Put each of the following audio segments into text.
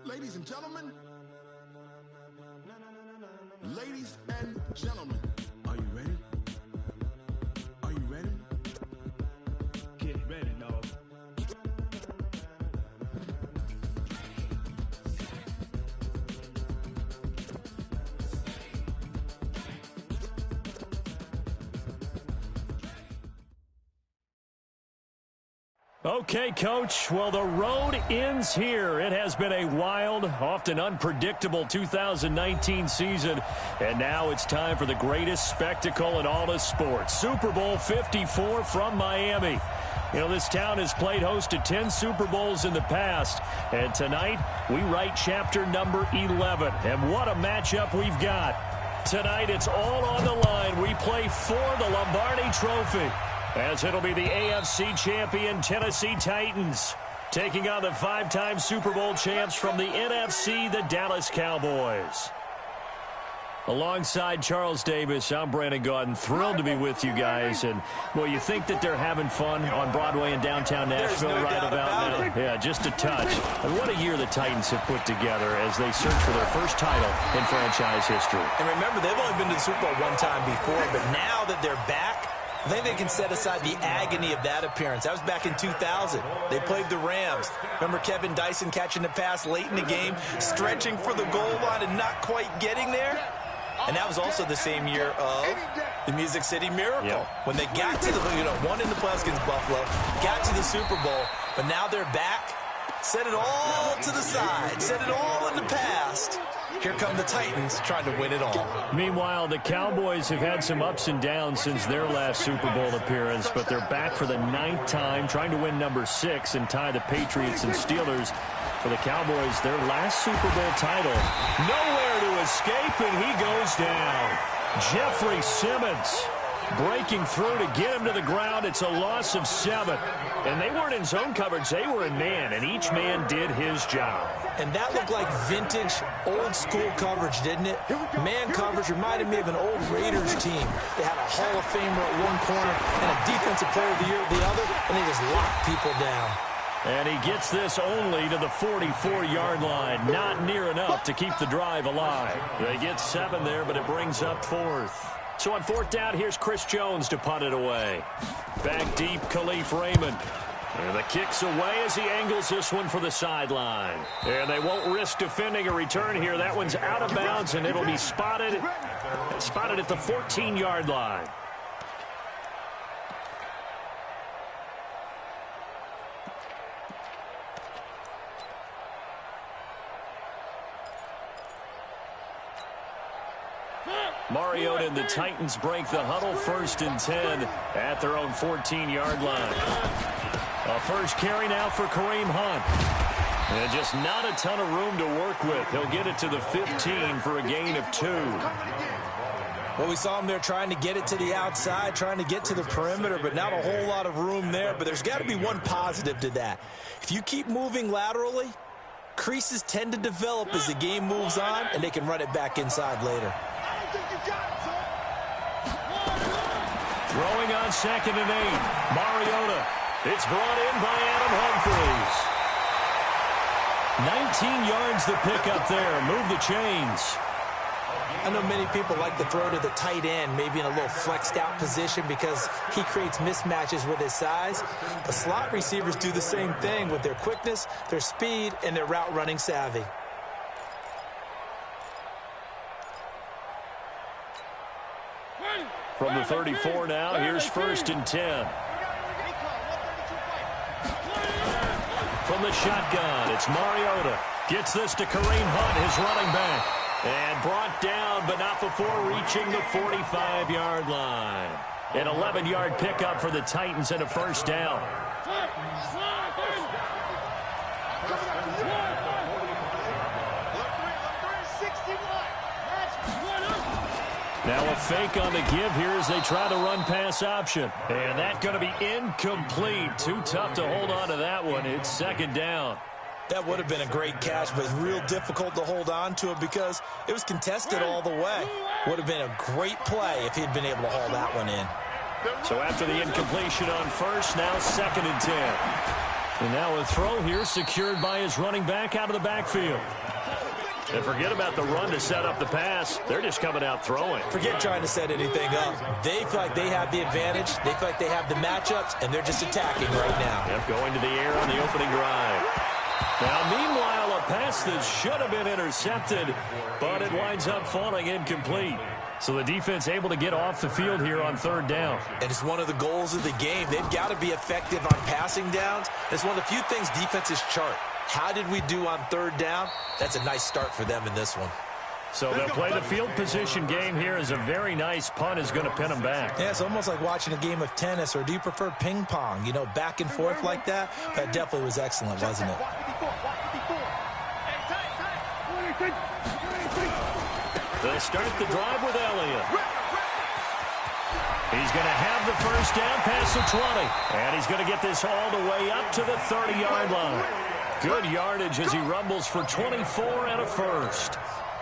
Ladies and gentlemen, are you ready? Are you ready? Get ready, dog. Okay, Coach. Well, the road ends here. It has been a wild, often unpredictable 2019 season. And now it's time for the greatest spectacle in all of sports. Super Bowl 54 from Miami. You know, this town has played host to 10 Super Bowls in the past. And tonight, we write chapter number 11. And what a matchup we've got. Tonight, it's all on the line. We play for the Lombardi Trophy, as it'll be the AFC champion Tennessee Titans taking on the 5-time Super Bowl champs from the NFC, the Dallas Cowboys. Alongside Charles Davis, I'm Brandon Gaudin. Thrilled to be with you guys. And, well, you think that they're having fun on Broadway in downtown Nashville right about now? Yeah, just a touch. And what a year the Titans have put together as they search for their first title in franchise history. And remember, they've only been to the Super Bowl one time before, but now that they're back, I think they can set aside the agony of that appearance. That was back in 2000. They played the Rams. Remember Kevin Dyson catching the pass late in the game, stretching for the goal line and not quite getting there? And that was also the same year of the Music City Miracle. Yep. When they got to the, won in the playoffs against Buffalo, got to the Super Bowl, but now they're back. Set it all to the side. Set it all in the past. Here come the Titans trying to win it all. Meanwhile, the Cowboys have had some ups and downs since their last Super Bowl appearance, but they're back for the 9th time, trying to win number 6 and tie the Patriots and Steelers. For the Cowboys, their last Super Bowl title. Nowhere to escape, and he goes down. Jeffrey Simmons breaking through to get him to the ground. It's a loss of 7. And they weren't in zone coverage. They were in man, and each man did his job. And that looked like vintage, old-school coverage, didn't it? Man coverage reminded me of an old Raiders team. They had a Hall of Famer at one corner and a Defensive Player of the Year at the other, and they just locked people down. And he gets this only to the 44-yard line. Not near enough to keep the drive alive. They get 7 there, but it brings up 4th. So on 4th down, here's Chris Jones to punt it away. Back deep, Khalif Raymond. And the kick's away as he angles this one for the sideline. And they won't risk defending a return here. That one's out of bounds, and it'll be spotted at the 14-yard line. Mariota and the Titans break the huddle, 1st and 10 at their own 14-yard line. A first carry now for Kareem Hunt. And just not a ton of room to work with. He'll get it to the 15 for a gain of 2. Well, we saw him there trying to get it to the outside, trying to get to the perimeter, but not a whole lot of room there. But there's got to be one positive to that. If you keep moving laterally, creases tend to develop as the game moves on, and they can run it back inside later. Throwing on 2nd and 8. Mariota. It's brought in by Adam Humphries. 19 yards the pickup there. Move the chains. I know many people like to throw to the tight end, maybe in a little flexed out position because he creates mismatches with his size. The slot receivers do the same thing with their quickness, their speed, and their route running savvy. From the 34 now, here's 1st and 10. From the shotgun, it's Mariota. Gets this to Kareem Hunt, his running back. And brought down, but not before reaching the 45-yard line. An 11-yard pickup for the Titans and a 1st down. Now a fake on the give here as they try to run pass option. And that's going to be incomplete. Too tough to hold on to that one. It's 2nd down. That would have been a great catch, but real difficult to hold on to it because it was contested all the way. Would have been a great play if he'd been able to haul that one in. So after the incompletion on 1st, now 2nd and 10. And now a throw here secured by his running back out of the backfield. And forget about the run to set up the pass. They're just coming out throwing. Forget trying to set anything up. They feel like they have the advantage. They feel like they have the matchups, and they're just attacking right now. Yep, going to the air on the opening drive. Now, meanwhile, a pass that should have been intercepted, but it winds up falling incomplete. So the defense able to get off the field here on third down. And it's one of the goals of the game. They've got to be effective on passing downs. It's one of the few things defenses chart. How did we do on third down? That's a nice start for them in this one. So they'll play the field position game here as a very nice punt is going to pin them back. Yeah, it's almost like watching a game of tennis, or do you prefer ping pong? You know, back and forth like that? That definitely was excellent, wasn't it? They'll start the drive with Elliott. He's going to have the first down past the 20. And he's going to get this all the way up to the 30-yard line. Good yardage as he rumbles for 24 and a first.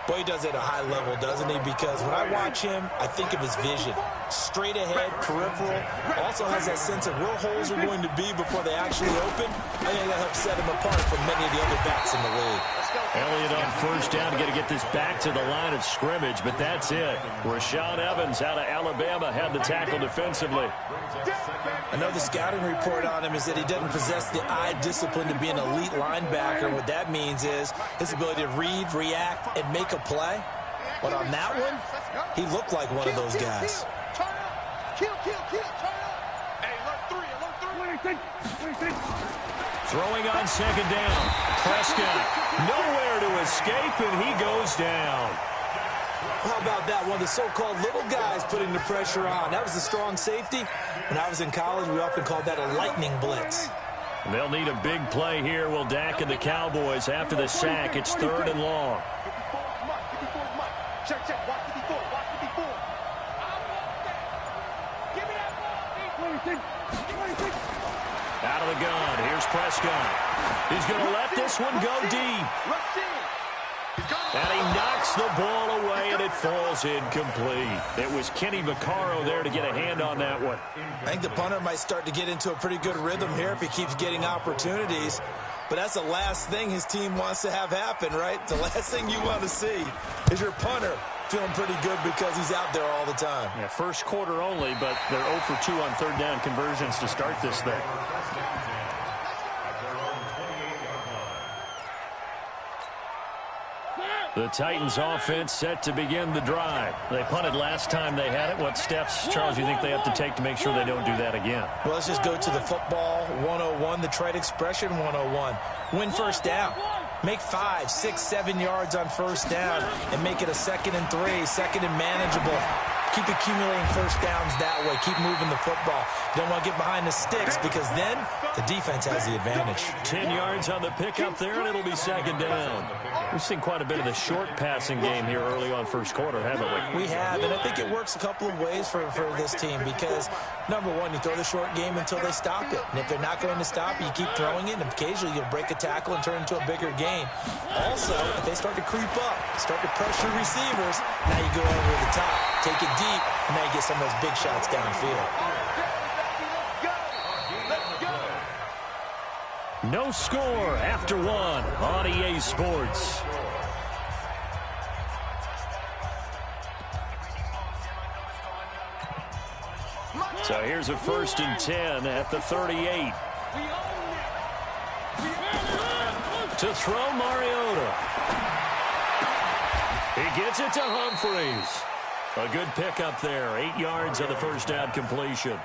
Boy, he does it at a high level, doesn't he? Because when I watch him, I think of his vision. Straight ahead, peripheral. Also has that sense of where holes are going to be before they actually open. I think that helps set him apart from many of the other backs in the league. Elliott on first down to get this back to the line of scrimmage, but that's it. Rashaan Evans out of Alabama had the tackle defensively. Another scouting report on him is that he doesn't possess the eye discipline to be an elite linebacker. What that means is his ability to read, react, and make a play. But on that one, he looked like one of those guys. Throwing on second down. Prescott nowhere to escape, and he goes down. How about that? One of the so-called little guys putting the pressure on. That was the strong safety. When I was in college, we often called that a lightning blitz. They'll need a big play here, will Dak and the Cowboys. After the sack, it's third and long. Out of the gun, here's Prescott. He's going to let this one go deep. And he knocks the ball away, and it falls incomplete. It was Kenny Vaccaro there to get a hand on that one. I think the punter might start to get into a pretty good rhythm here if he keeps getting opportunities. But that's the last thing his team wants to have happen, right? The last thing you want to see is your punter feeling pretty good because he's out there all the time. Yeah, first quarter only, but they're 0 for 2 on third down conversions to start this thing. The Titans offense set to begin the drive. They punted last time they had it. What steps, Charles, do you think they have to take to make sure they don't do that again? Well, let's just go to the football 101, the trade expression 101. Win first down. Make 5, 6, 7 yards on first down and make it a 2nd and 3, 2nd and manageable. Keep accumulating first downs that way. Keep moving the football. You don't want to get behind the sticks because then the defense has the advantage. 10 yards on the pickup there, and it'll be second down. We've seen quite a bit of the short passing game here early on first quarter, haven't we? We have, and I think it works a couple of ways for this team because, number one, you throw the short game until they stop it. And if they're not going to stop it, you keep throwing it, and occasionally you'll break a tackle and turn it into a bigger gain. Also, if they start to creep up, start to pressure receivers, now you go over the top, take it deep, and now you get some of those big shots downfield. No score after one on EA Sports. So here's a 1st and 10 at the 38. To throw Mariota. He gets it to Humphreys. A good pickup there. 8 yards on the first down completion.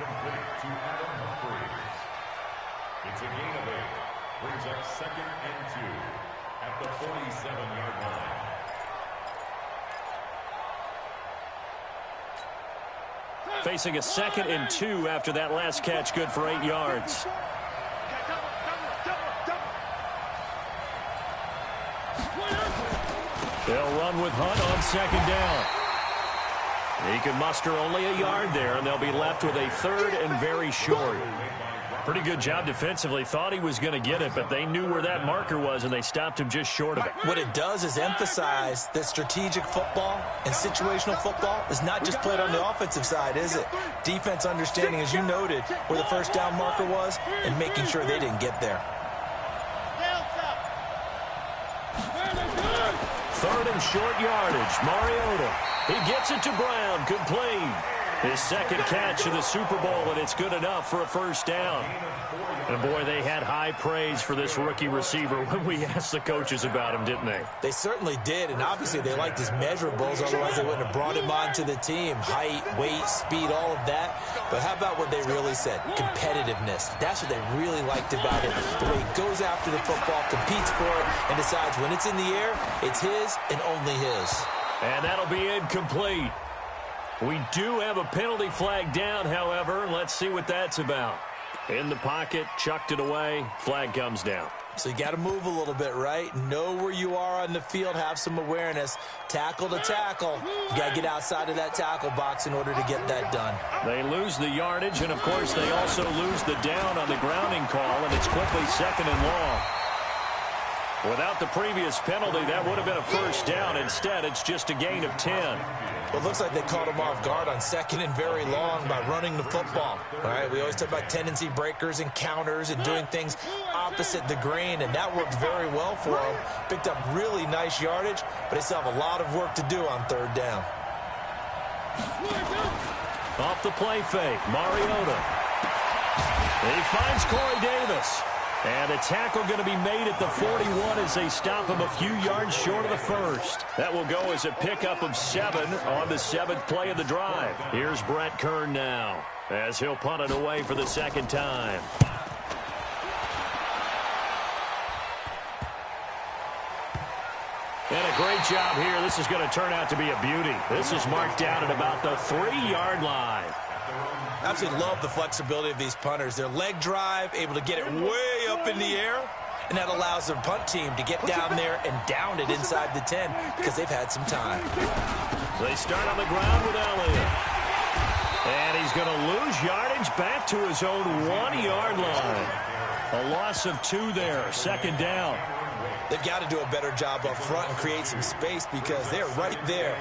It's a gain of 8. Brings up 2nd and 2 at the 47-yard line. Facing a 2nd and 2 after that last catch, good for 8 yards. They'll run with Hunt on 2nd down. He can muster only a yard there, and they'll be left with a 3rd and very short. Pretty good job defensively. Thought he was going to get it, but they knew where that marker was, and they stopped him just short of it. What it does is emphasize that strategic football and situational football is not just played on the offensive side, is it? Defense understanding, as you noted, where the first down marker was and making sure they didn't get there. third and short yardage. Mariota, he gets it to Brown, complete. His second catch of the Super Bowl, and it's good enough for a first down. And, boy, they had high praise for this rookie receiver when we asked the coaches about him, didn't they? They certainly did, and obviously they liked his measurables, otherwise they wouldn't have brought him onto the team. Height, weight, speed, all of that. But how about what they really said? Competitiveness. That's what they really liked about it. The way he goes after the football, competes for it, and decides when it's in the air, it's his and only his. And that'll be incomplete. We do have a penalty flag down, however. Let's see what that's about. In the pocket, chucked it away, flag comes down. So you got to move a little bit, right? Know where you are on the field, have some awareness. Tackle to tackle. You got to get outside of that tackle box in order to get that done. They lose the yardage, and, of course, they also lose the down on the grounding call, and it's quickly second and long. Without the previous penalty, that would have been a first down. Instead, it's just a gain of 10. Well, it looks like they caught him off guard on second and very long by running the football. All right, we always talk about tendency breakers and counters and doing things opposite the grain, and that worked very well for him. Picked up really nice yardage, but they still have a lot of work to do on third down. Off the play fake, Mariota. He finds Corey Davis. And a tackle going to be made at the 41 as they stop him a few yards short of the first. That will go as a pickup of 7 on the 7th play of the drive. Here's Brett Kern now as he'll punt it away for the second time. And a great job here. This is going to turn out to be a beauty. This is marked down at about the 3-yard line. Absolutely love the flexibility of these punters. Their leg drive, able to get it way up in the air, and that allows their punt team to get down there and down it inside the 10 because they've had some time. They start on the ground with Elliott. And he's going to lose yardage back to his own 1-yard line. A loss of 2 there, second down. They've got to do a better job up front and create some space because they're right there,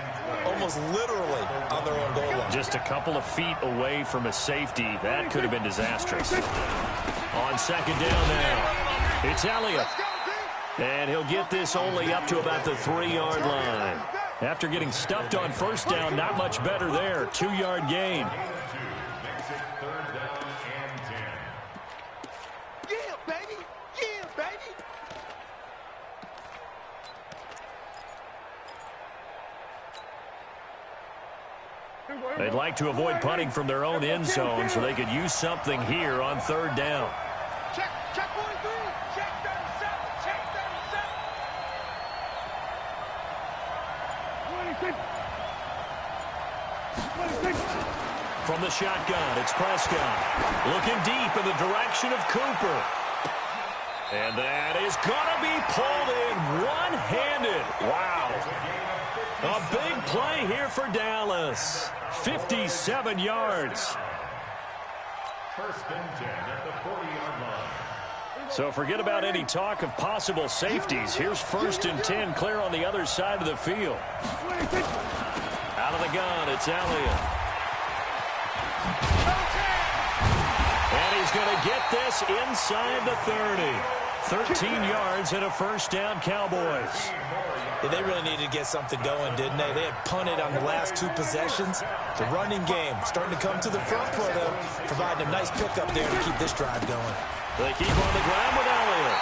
almost literally on their own goal line. Just a couple of feet away from a safety. That could have been disastrous. On second down now, it's Elliott. And he'll get this only up to about the 3-yard line. After getting stuffed on first down, not much better there. 2-yard gain. They'd like to avoid punting from their own end zone so they could use something here on third down. Check 43, check 37, check 37. From the shotgun, it's Prescott. Looking deep in the direction of Cooper. And that is going to be pulled in one-handed. Wow. A big play here for Dallas. 57 yards. First and 10 at the 40-yard line. So forget about any talk of possible safeties. Here's first and 10 clear on the other side of the field. Out of the gun, it's Elliott. And he's going to get this inside the 30. 13 yards and a first down, Cowboys. Yeah, they really needed to get something going, didn't they? They had punted on the last 2 possessions. The running game starting to come to the front for them, providing a nice pickup there to keep this drive going. They keep on the ground with Elliott.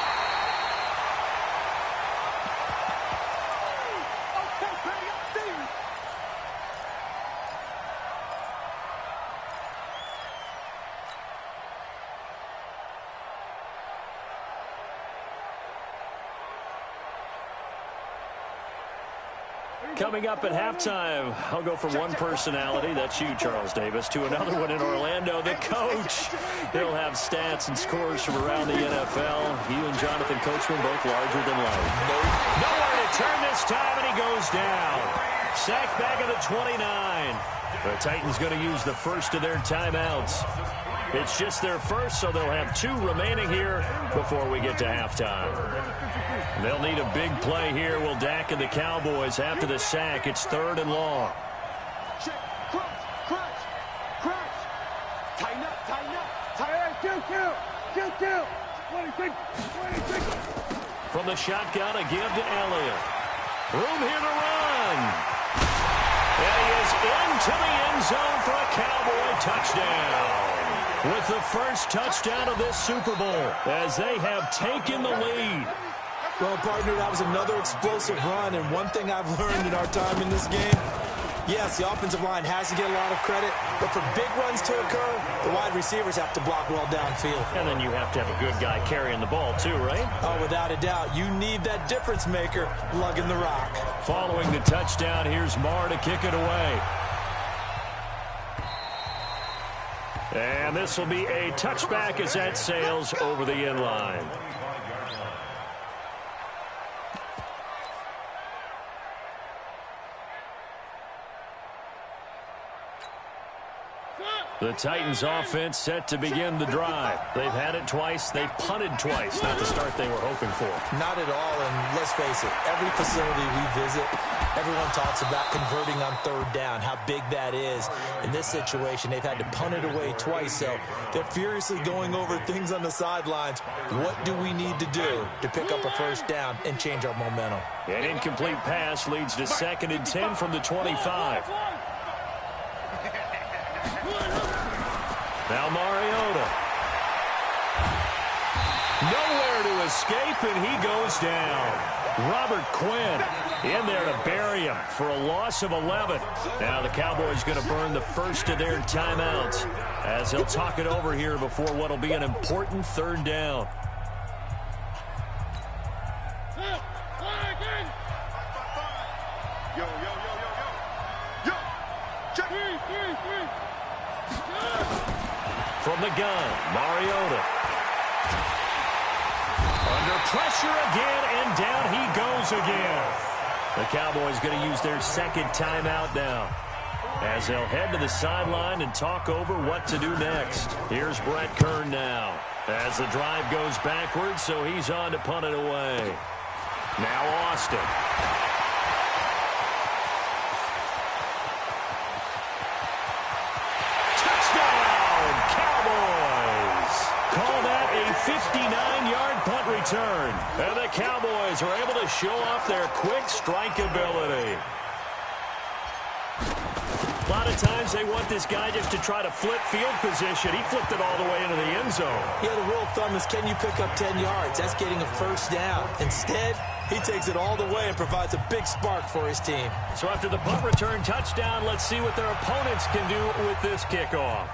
Coming up at halftime, I'll go from one personality, that's you, Charles Davis, to another one in Orlando, the coach. He'll have stats and scores from around the NFL. You and Jonathan Coachman both larger than life. Nowhere to turn this time, and he goes down. Sacked back at the 29. The Titans going to use the first of their timeouts. It's just their first, so they'll have 2 remaining here before we get to halftime. They'll need a big play here. Will Dak and the Cowboys after the sack. It's 3rd and long. Check, crunch. Tighten up. Two. 26. From the shotgun, a give to Elliott. Room here to run. And he is into the end zone for a Cowboy touchdown. With the first touchdown of this Super Bowl as they have taken the lead. Well, partner, that was another explosive run, and one thing I've learned in our time in this game, yes, the offensive line has to get a lot of credit, but for big runs to occur, the wide receivers have to block well downfield. And then you have to have a good guy carrying the ball too, right? Oh, without a doubt. You need that difference maker lugging the rock. Following the touchdown, here's Marr to kick it away. And this will be a touchback as that sails over the end line. The Titans offense set to begin the drive. They've had it twice. They've punted twice. Not the start they were hoping for. Not at all, and let's face it, every facility we visit, everyone talks about converting on third down, how big that is. In this situation, they've had to punt it away twice, so they're furiously going over things on the sidelines. What do we need to do to pick up a first down and change our momentum? An incomplete pass leads to 2nd and 10 from the 25. Now Mariota. Nowhere to escape, and he goes down. Robert Quinn in there to bury him for a loss of 11. Now the Cowboys going to burn the first of their timeouts as they'll talk it over here before what will be an important third down. Yo, yo, yo, yo, yo. Yo, check. From the gun, Mariota. Under pressure again, and down he goes again. The Cowboys going to use their second timeout now as they'll head to the sideline and talk over what to do next. Here's Brett Kern now as the drive goes backwards, so he's on to punt it away. Now Austin. Call that a 59-yard punt return. And the Cowboys are able to show off their quick strike ability. A lot of times they want this guy just to try to flip field position. He flipped it all the way into the end zone. Yeah, the rule of thumb is, can you pick up 10 yards? That's getting a first down. Instead, he takes it all the way and provides a big spark for his team. So after the punt return touchdown, let's see what their opponents can do with this kickoff.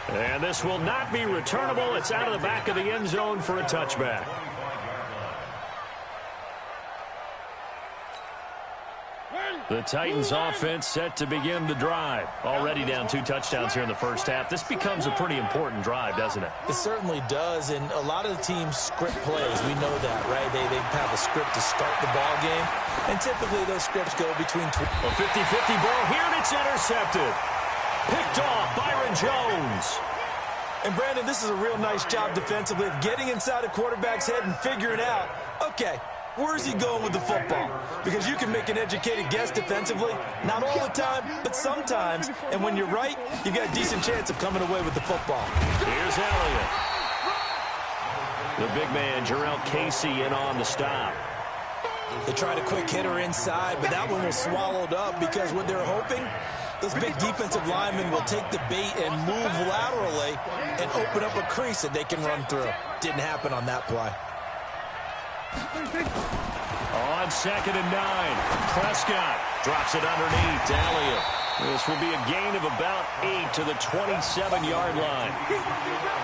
And this will not be returnable. It's out of the back of the end zone for a touchback. The Titans offense set to begin the drive. Already down 2 touchdowns here in the first half. This becomes a pretty important drive, doesn't it? It certainly does, and a lot of the teams script plays. We know that, right? They have a script to start the ball game, and typically those scripts go between... A 50-50 ball here, and it's intercepted. Picked off Byron Jones. And, Brandon, this is a real nice job defensively of getting inside a quarterback's head and figuring out, okay, where's he going with the football? Because you can make an educated guess defensively, not all the time, but sometimes. And when you're right, you've got a decent chance of coming away with the football. Here's Elliott. The big man, Jarrell Casey, in on the stop. They tried a quick hitter inside, but that one was swallowed up because what they're hoping, those big defensive linemen will take the bait and move laterally and open up a crease that they can run through. Didn't happen on that play. On 2nd and 9, Prescott drops it underneath to Elliott. This will be a gain of about 8 to the 27-yard line.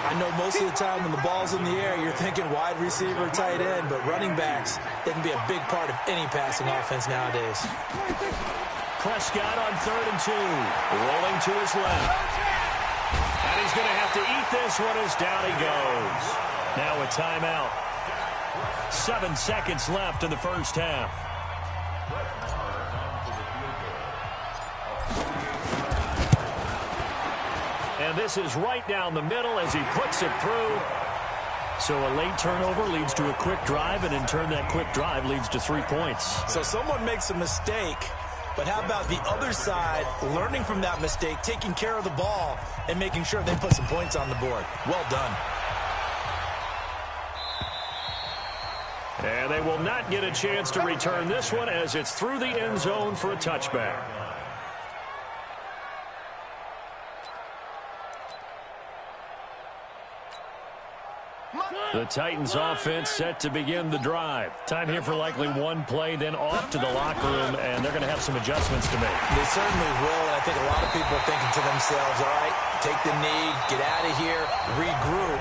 I know most of the time when the ball's in the air, you're thinking wide receiver, tight end, but running backs, they can be a big part of any passing offense nowadays. Prescott on 3rd and 2, rolling to his left. And he's going to have to eat this one as down he goes. Now a timeout. 7 seconds left in the first half. And this is right down the middle as he puts it through. So a late turnover leads to a quick drive, and in turn that quick drive leads to 3 points. So someone makes a mistake, but how about the other side learning from that mistake, taking care of the ball, and making sure they put some points on the board? Well done. And they will not get a chance to return this one as it's through the end zone for a touchback. The Titans offense set to begin the drive. Time here for likely one play, then off to the locker room, and they're going to have some adjustments to make. They certainly will, and I think a lot of people are thinking to themselves, all right, take the knee, get out of here, regroup.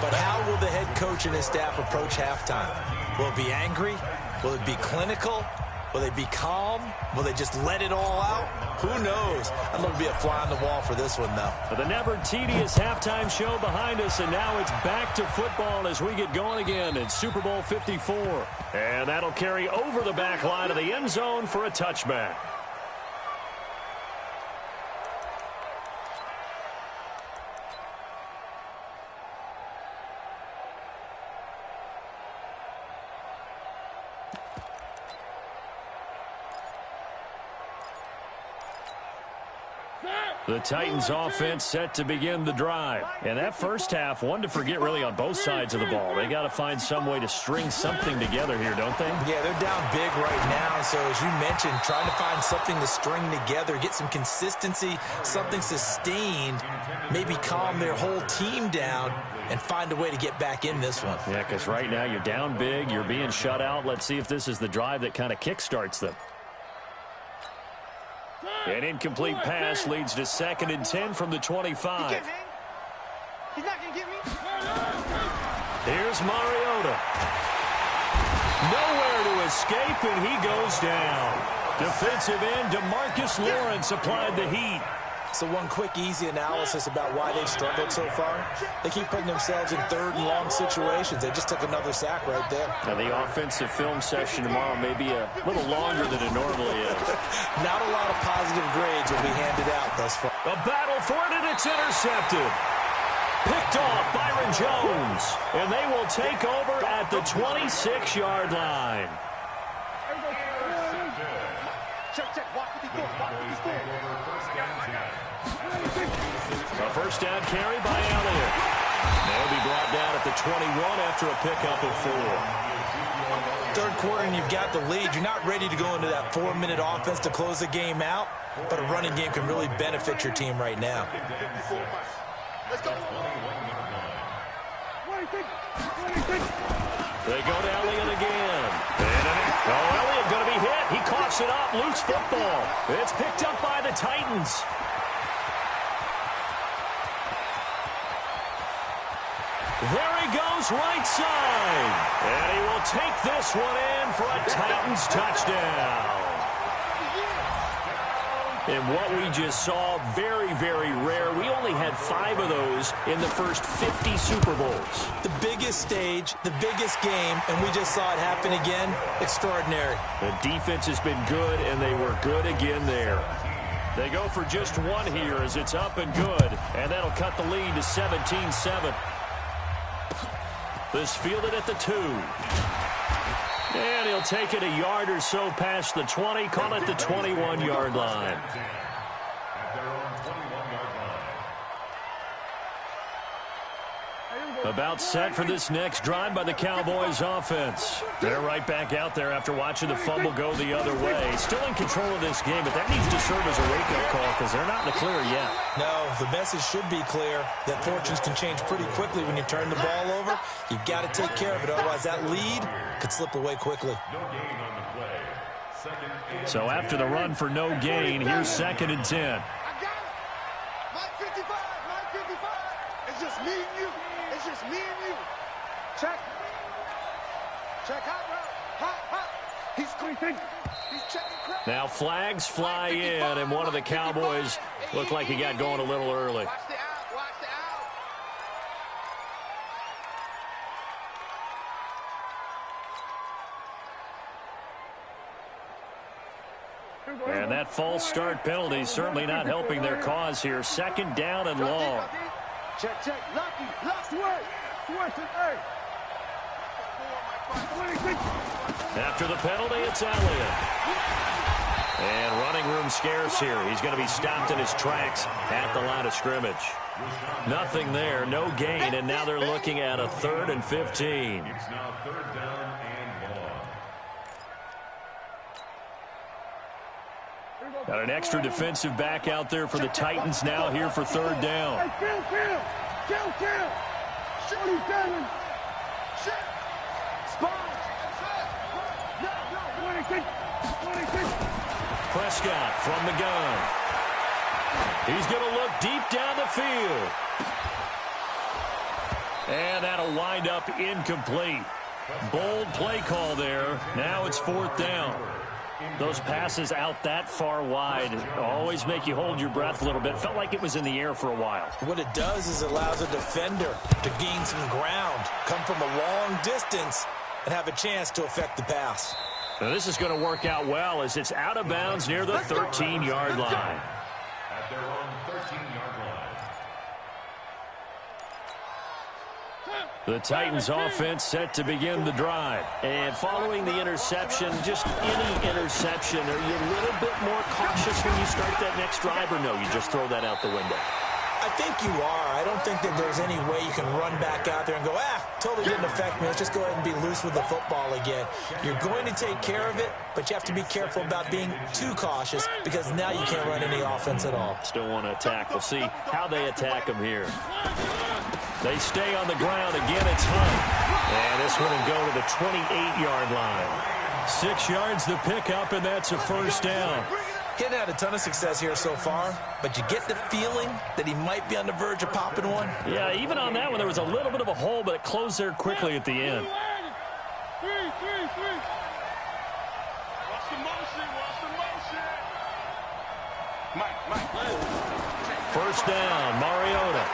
But how will the head coach and his staff approach halftime? Will it be angry? Will it be clinical? Will they be calm? Will they just let it all out? Who knows? I'm going to be a fly on the wall for this one, though. The never tedious halftime show behind us, and now it's back to football as we get going again in Super Bowl 54. And that'll carry over the back line of the end zone for a touchback. The Titans offense set to begin the drive. And that first half, one to forget really on both sides of the ball. They got to find some way to string something together here, don't they? Yeah, they're down big right now. So as you mentioned, trying to find something to string together, get some consistency, something sustained, maybe calm their whole team down and find a way to get back in this one. Yeah, because right now you're down big, you're being shut out. Let's see if this is the drive that kind of kickstarts them. An incomplete pass leads to 2nd and 10 from the 25. He's not going to get me. Here's Mariota. Nowhere to escape, and he goes down. Defensive end DeMarcus Lawrence applied the heat. So one quick, easy analysis about why they've struggled so far. They keep putting themselves in 3rd and long situations. They just took another sack right there. Now, the offensive film session tomorrow may be a little longer than it normally is. Not a lot of positive grades will be handed out thus far. A battle for it, and it's intercepted. Picked off Byron Jones, and they will take over at the 26-yard line. Check. Watch what he's doing. A first down carry by Elliott. They'll be brought down at the 21 after a pickup of 4. 3rd quarter and you've got the lead. You're not ready to go into that 4-minute offense to close the game out, but a running game can really benefit your team right now. Let's go. They go to Elliott again. Elliott going to be hit. He coughs it up. Loose football. It's picked up by the Titans. There he goes, right side. And he will take this one in for a Titans touchdown. And what we just saw, very, very rare. We only had 5 of those in the first 50 Super Bowls. The biggest stage, the biggest game, and we just saw it happen again. Extraordinary. The defense has been good, and they were good again there. They go for just one here as it's up and good, and that'll cut the lead to 17-7. This fielded at the 2. And he'll take it a yard or so past the 20, call it the 21-yard line. About set for this next drive by the Cowboys offense. They're right back out there after watching the fumble go the other way. Still in control of this game, but that needs to serve as a wake-up call because they're not in the clear yet. No, the message should be clear that fortunes can change pretty quickly when you turn the ball over. You've got to take care of it, otherwise that lead could slip away quickly. So after the run for no gain, here's 2nd and 10. I got it. 955. It's just me and you. It's just me and you. Check. Hot. He's creeping. He's checking crap. Now flags fly in, and one of the Cowboys looked like he got going a little early. Watch the out. And that false start penalty is certainly not helping their cause here. 2nd down and long. Check. Lucky. After the penalty, it's Elliott. And running room scarce here. He's going to be stopped in his tracks at the line of scrimmage. Nothing there, no gain, and now they're looking at a 3rd and 15. It's now 3rd down and Got an extra defensive back out there for the Titans now here for third down. Kill. Shoot him, Devin. Shoot. Spot. No. 26. Prescott from the gun. He's going to look deep down the field. And that'll wind up incomplete. Bold play call there. Now it's fourth down. Those passes out that far wide always make you hold your breath a little bit. Felt like it was in the air for a while. What it does is it allows a defender to gain some ground, come from a long distance, and have a chance to affect the pass. Now this is going to work out well as it's out of bounds near the 13-yard line. At their own 13-yard line. The Titans offense set to begin the drive. And following the interception, just any interception, are you a little bit more cautious when you start that next drive, or no, you just throw that out the window? I think you are. I don't think that there's any way you can run back out there and go, totally didn't affect me. Let's just go ahead and be loose with the football again. You're going to take care of it, but you have to be careful about being too cautious because now you can't run any offense at all. Still want to attack. We'll see how they attack them here. They stay on the ground. Again, it's Hunt. And this one will go to the 28-yard line. 6 yards the pickup, and that's a first down. He hasn't had a ton of success here so far, but you get the feeling that he might be on the verge of popping one. Yeah, even on that one, there was a little bit of a hole, but it closed there quickly at the end. Three. Watch the motion. Mike. First down, Mariota.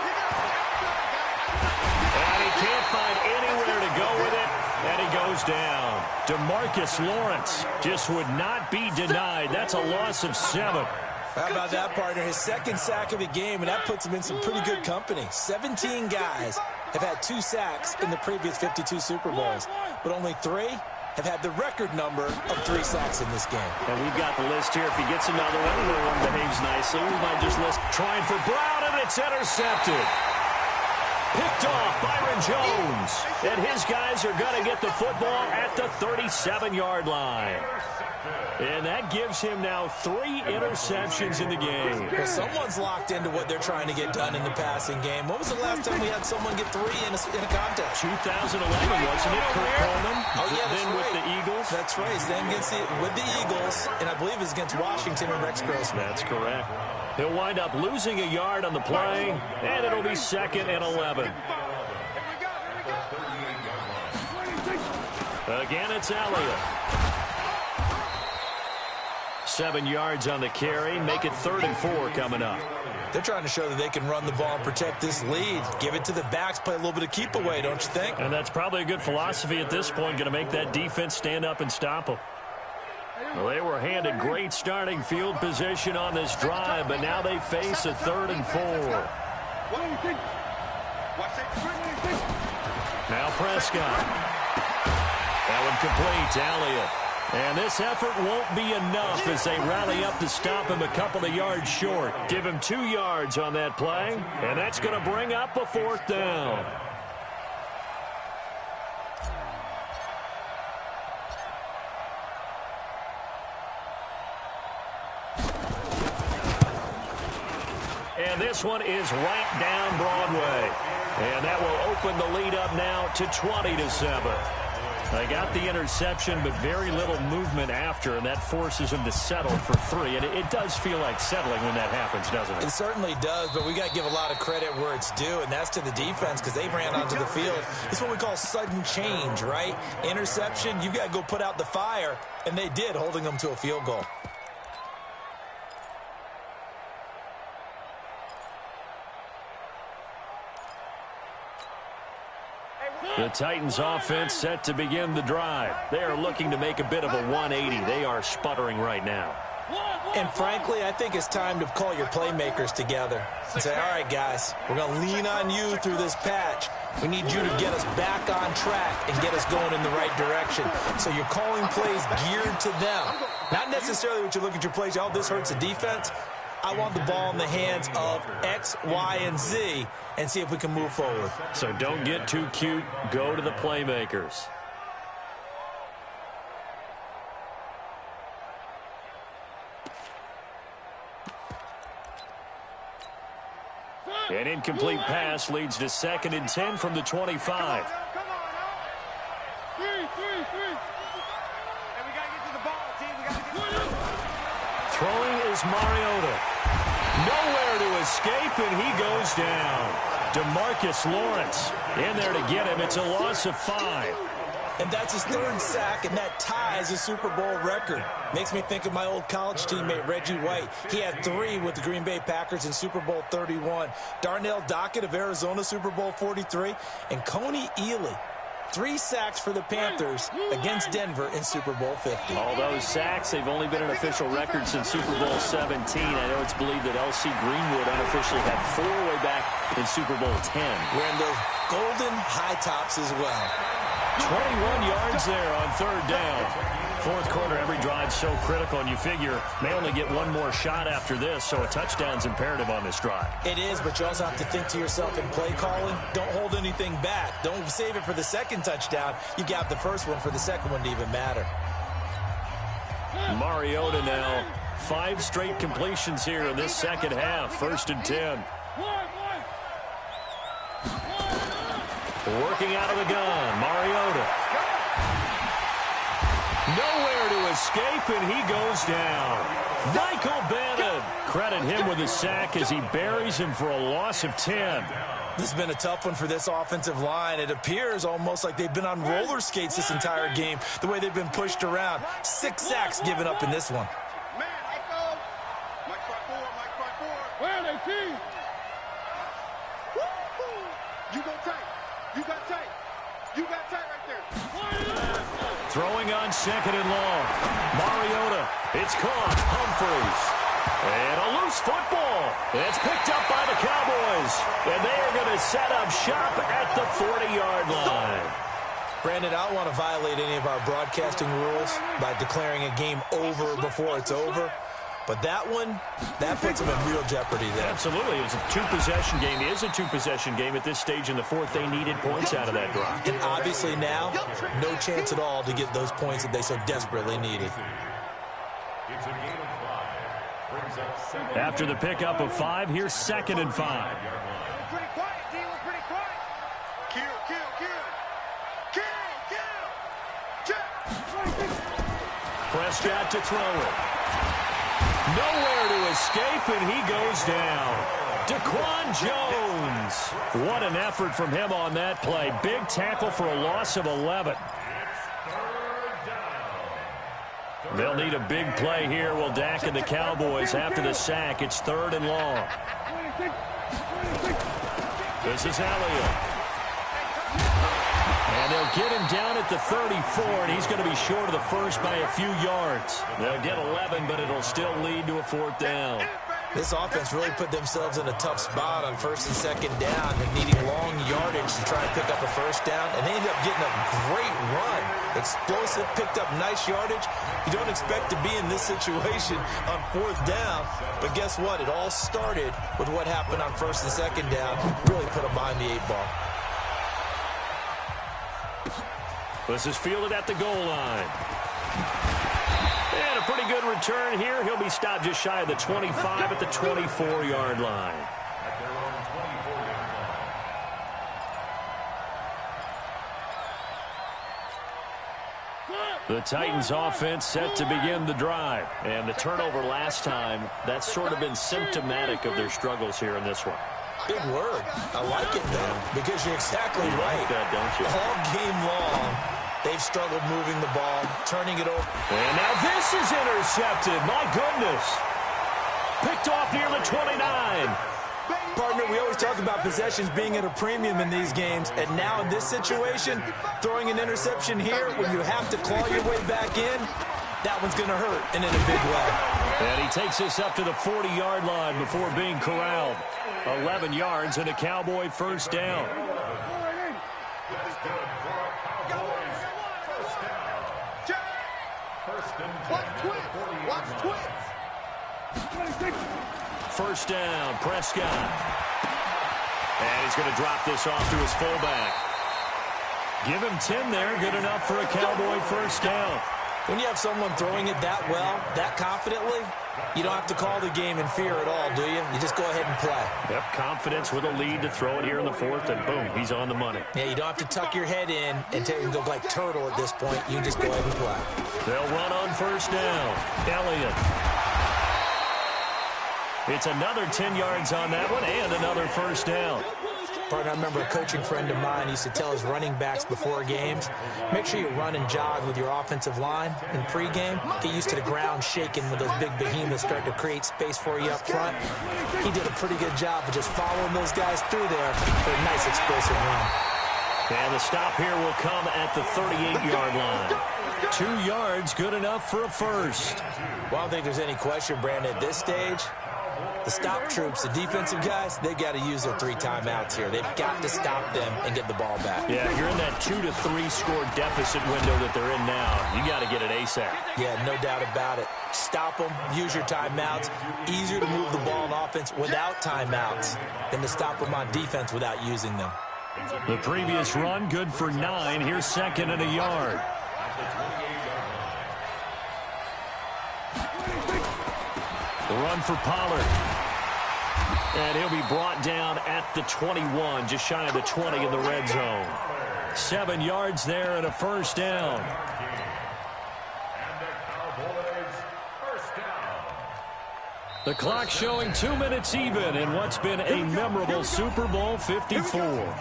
And he can't find anywhere to go with it, and he goes down. DeMarcus Lawrence just would not be denied. That's a loss of 7. How about that, partner? His second sack of the game, and that puts him in some pretty good company. 17 guys have had 2 sacks in the previous 52 Super Bowls, but only 3 have had the record number of 3 sacks in this game. And we've got the list here. If he gets another one behaves nicely, we might just list trying for Brown, and it's intercepted. Picked off Byron Jones. And his guys are going to get the football at the 37-yard line. And that gives him now 3 interceptions in the game. Well, someone's locked into what they're trying to get done in the passing game. When was the last time we had someone get 3 in a contest? 2011, wasn't it, Kurt Coleman? Oh, yeah, that's then right. With the Eagles? That's right. Then with the Eagles, and I believe it's against Washington and Rex Grossman. That's correct. He'll wind up losing a yard on the play, and it'll be 2nd and 11. Again, it's Elliott. 7 yards on the carry. Make it 3rd and 4 coming up. They're trying to show that they can run the ball and protect this lead. Give it to the backs, play a little bit of keep away, don't you think? And that's probably a good philosophy at this point, going to make that defense stand up and stop them. Well, they were handed great starting field position on this drive, but now they face a 3rd and 4. Now Prescott. That one complete to Elliott. And this effort won't be enough as they rally up to stop him a couple of yards short. Give him 2 yards on that play, and that's going to bring up a 4th down. And this one is right down Broadway. And that will open the lead up now to 20-7. They got the interception, but very little movement after, and that forces them to settle for 3. And it does feel like settling when that happens, doesn't it? It certainly does, but we got to give a lot of credit where it's due, and that's to the defense because they ran onto the field. It's what we call sudden change, right? Interception, you got to go put out the fire, and they did, holding them to a field goal. The Titans offense set to begin the drive. They are looking to make a bit of a 180. They are sputtering right now. And frankly, I think it's time to call your playmakers together and say, all right, guys, we're going to lean on you through this patch. We need you to get us back on track and get us going in the right direction. So you're calling plays geared to them. Not necessarily what you look at your plays, oh, this hurts the defense. I want the ball in the hands of X, Y, and Z and see if we can move forward. So don't get too cute. Go to the playmakers. An incomplete pass leads to 2nd and 10 from the 25. Come on, Three. And we got to get to the ball, team. We got to get to the ball. Throwing is Mariota. Nowhere to escape, and he goes down. DeMarcus Lawrence in there to get him. It's a loss of 5. And that's his 3rd sack, and that ties a Super Bowl record. Makes me think of my old college teammate, Reggie White. He had 3 with the Green Bay Packers in Super Bowl 31. Darnell Dockett of Arizona, Super Bowl 43. And Coney Ealy, 3 sacks for the Panthers against Denver in Super Bowl 50. All those sacks, they've only been an official record since Super Bowl 17. I know it's believed that L.C. Greenwood unofficially had 4 way back in Super Bowl 10. Wearing those golden high tops as well. 21 yards there on 3rd down. 4th quarter, every drive so critical, and you figure may only get one more shot after this, so a touchdown's imperative on this drive. It is, but you also have to think to yourself in play calling, don't hold anything back. Don't save it for the 2nd touchdown. You got the 1st one for the 2nd one to even matter. Mariota now, 5 straight completions here in this 2nd half. 1st and 10. Working out of the gun, Mariota. Nowhere to escape, and he goes down. Michael Bennett. Credit him with a sack as he buries him for a loss of 10. This has been a tough one for this offensive line. It appears almost like they've been on roller skates this entire game, the way they've been pushed around. 6 sacks given up in this one. Man, let's go. Mike 5-4. Where are they, team? You go tight. You got tight. You got tight right there. Throwing on 2nd and long. Mariota. It's caught. Humphreys. And a loose football. It's picked up by the Cowboys. And they are going to set up shop at the 40-yard line. Brandon, I don't want to violate any of our broadcasting rules by declaring a game over before it's over. But that one, that puts them in real jeopardy there. Absolutely. It was a 2-possession game. It is a 2-possession game at this stage in the 4th. They needed points out of that drive. And obviously now, no chance at all to get those points that they so desperately needed. It's a gain of 5. Brings up 7. After the pickup of 5, here's 2nd and 5. Pretty quiet, team. We're pretty quiet. Kill. Prescott to throw it. Nowhere to escape, and he goes down. Daquan Jones. What an effort from him on that play. Big tackle for a loss of 11. They'll need a big play here. Will Dak and the Cowboys after the sack. It's 3rd and long. This is Elliott. And they'll get him down at the 34, and he's going to be short of the 1st by a few yards. They'll get 11, but it'll still lead to a 4th down. This offense really put themselves in a tough spot on 1st and 2nd down and needing long yardage to try and pick up a 1st down, and they ended up getting a great run. Explosive, picked up nice yardage. You don't expect to be in this situation on 4th down, but guess what? It all started with what happened on 1st and 2nd down. Really put them behind the 8 ball. This is fielded at the goal line. And a pretty good return here. He'll be stopped just shy of the 25 at the 24-yard line. At their own 24-yard line. The Titans offense set to begin the drive. And the turnover last time, that's sort of been symptomatic of their struggles here in this one. Big word. I like it, though, because you're exactly right. Like that, don't you? All game long, they've struggled moving the ball, turning it over. And now this is intercepted. My goodness. Picked off near the 29. Partner, we always talk about possessions being at a premium in these games, and now in this situation, throwing an interception here when you have to claw your way back in, that one's going to hurt, and in a big way. And he takes us up to the 40-yard line before being corralled. 11 yards and a Cowboy 1st down. Watch twins. 1st down, Prescott. And he's going to drop this off to his fullback. Give him 10 there, good enough for a Cowboy 1st down. When you have someone throwing it that well, that confidently, you don't have to call the game in fear at all, do you? You just go ahead and play. Yep, confidence with a lead to throw it here in the fourth, and boom, he's on the money. Yeah, you don't have to tuck your head in and go like turtle at this point. You can just go ahead and play. They'll run on first down. Elliott. It's another 10 yards on that one and another first down. Partner, I remember a coaching friend of mine used to tell his running backs before games, make sure you run and jog with your offensive line in pregame. Get used to the ground shaking when those big behemoths start to create space for you up front. He did a pretty good job of just following those guys through there for a nice explosive run. And the stop here will come at the 38-yard line. 2 yards, good enough for a first. Well, I don't think there's any question, Brandon, at this stage. The stop troops, the defensive guys, they got to use their 3 timeouts here. They've got to stop them and get the ball back. Yeah, you're in that 2 to 3 score deficit window that they're in now. You got to get it ASAP. Yeah, no doubt about it. Stop them, use your timeouts. Easier to move the ball on offense without timeouts than to stop them on defense without using them. The previous run, good for 9. Here's second and a yard. The run for Pollard. And he'll be brought down at the 21, just shy of the 20 in the red zone. 7 yards there and a first down. And the Cowboys first down. The clock showing 2 minutes even in what's been a memorable Super Bowl 54.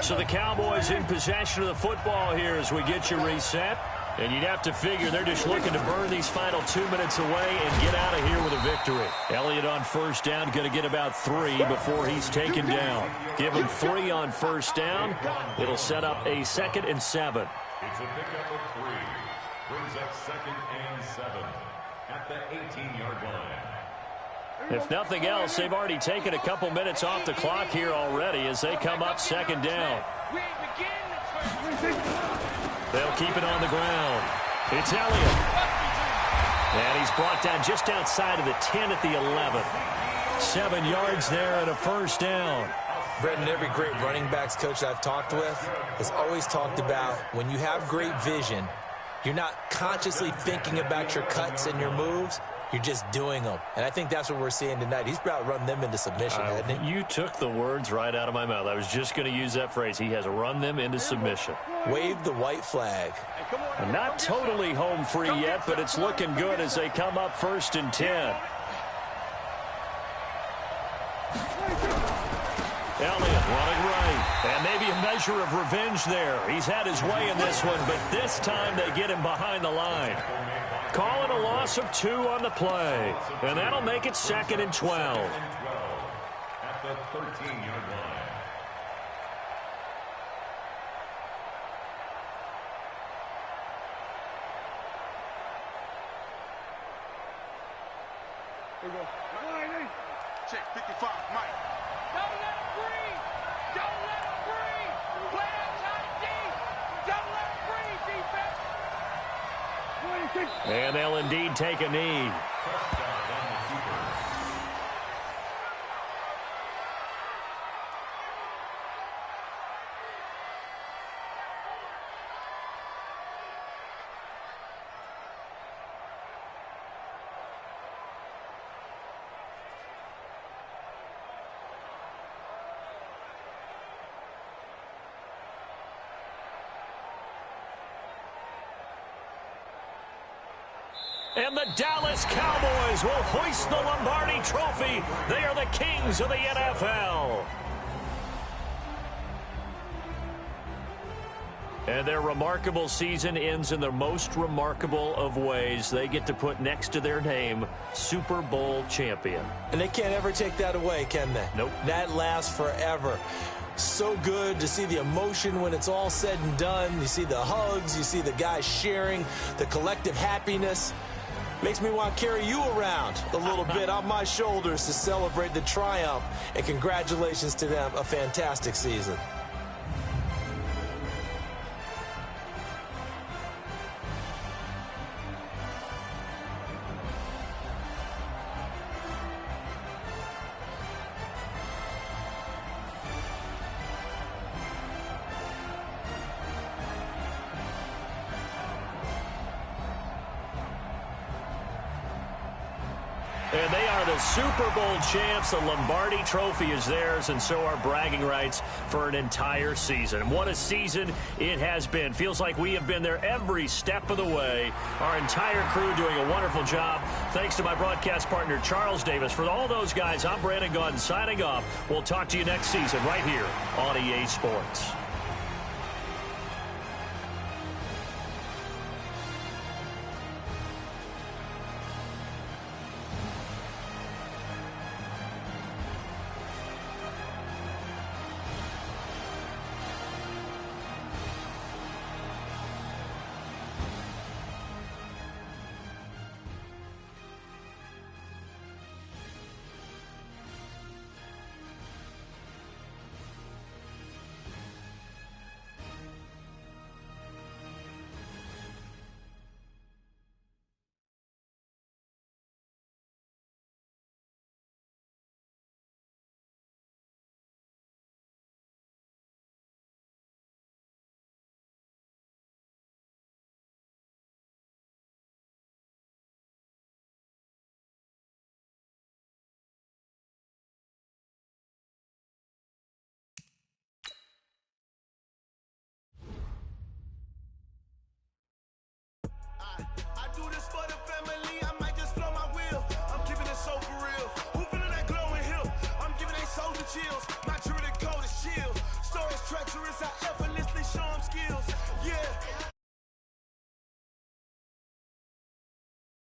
So the Cowboys in possession of the football here as we get you reset. And you'd have to figure they're just looking to burn these final 2 minutes away and get out of here with a victory. Elliott on first down, going to get about 3 before he's taken down. Give him 3 on first down. It'll set up a 2nd and 7. It's a pickup of 3. Brings up 2nd and 7 at the 18-yard line. If nothing else, they've already taken a couple minutes off the clock here already as they come up 2nd down. They'll keep it on the ground. It's Elliott. And he's brought down just outside of the 10 at the 11. 7 yards there and a first down. Brendan, every great running backs coach I've talked with has always talked about when you have great vision, you're not consciously thinking about your cuts and your moves. You're just doing them. And I think that's what we're seeing tonight. He's about to run them into submission, hasn't he? You took the words right out of my mouth. I was just going to use that phrase. He has run them into submission. Wave the white flag. And not totally home free yet, but it's looking good as they come up 1st and 10. Elliott running right. And maybe a measure of revenge there. He's had his way in this one, but this time they get him behind the line. Calling a loss of 2 on the play. And that'll make it 2nd and 12. At the 13-yard line. Here we go. Check 55, Mike. Don't let him breathe. Don't let him breathe. Play outside deep. Don't let him breathe, defense. And they'll indeed take a knee. And the Dallas Cowboys will hoist the Lombardi Trophy. They are the kings of the NFL. And their remarkable season ends in the most remarkable of ways. They get to put next to their name, Super Bowl champion. And they can't ever take that away, can they? Nope. That lasts forever. So good to see the emotion when it's all said and done. You see the hugs, you see the guys sharing, the collective happiness. Makes me want to carry you around a little bit on my shoulders to celebrate the triumph. And congratulations to them. A fantastic season. And they are the Super Bowl champs. The Lombardi Trophy is theirs, and so are bragging rights for an entire season. What a season it has been. Feels like we have been there every step of the way. Our entire crew doing a wonderful job. Thanks to my broadcast partner, Charles Davis. For all those guys, I'm Brandon Gaudin signing off. We'll talk to you next season right here on EA Sports. I do this for the family, I might just blow my wheel. I'm keeping it so for real. Who feeling that glowing hill? I'm giving they soldier chills. My jewelry code is chill. Stories treacherous, I ever